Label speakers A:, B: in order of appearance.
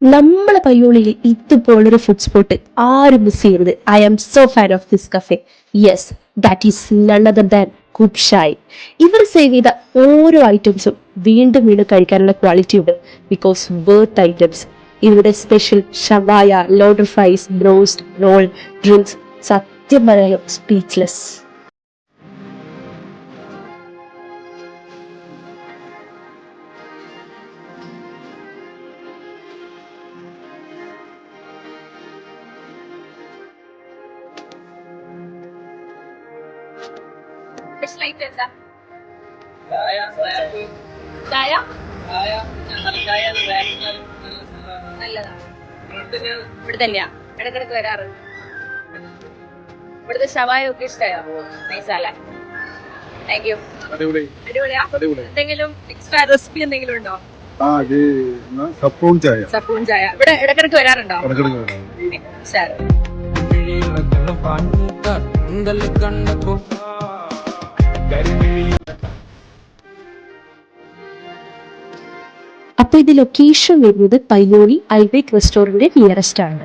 A: നമ്മളെ പയ്യോളിയിൽ ഇതുപോലൊരു ഫുഡ് സ്പോട്ട് ആരും മിസ് ചെയ്യരുത്. I am so fan of this cafe. Yes, that is none other than കുബ്ഷായ്. ഇവർ സേവ് ചെയ്ത ഓരോ ഐറ്റംസും വീണ്ടും വീണ്ടും കഴിക്കാനുള്ള ക്വാളിറ്റി ഉണ്ട്. ബിക്കോസ് ബർത്ത് ഐറ്റംസ് ഇവിടെ special shawaya, loaded fries, broast, roll, drinks, സത്യം പറയാം സ്പീച്ച്ലെസ്.
B: സ്പെഷ്യലായിട്ട് എന്താ? ചായ നല്ലതാ. ഇവിടെ തന്നെയാ ഇടക്കിടക്ക് വരാറ്. ഇവിടുത്തെ ഷവായ ഒക്കെ ഇഷ്ടമായോ? നൈസല്ലേ? Thank you. അടിപൊളിയാ. എന്തെങ്കിലും എക്സ്ട്രാ റെസിപ്പി എന്തെങ്കിലും ഉണ്ടോ?
C: സപ്പൂൺ ചായ.
B: സപ്പൂൺ ചായ ഇവിടെ ഇടക്കിടക്ക് വരാറുണ്ടോ? ശരി.
A: അപ്പൊ ഇത് ലൊക്കേഷൻ വരുന്നത് പയ്യോളി ഐബേക്ക് റെസ്റ്റോറന്റ് നിയറസ്റ്റ് ആണ്.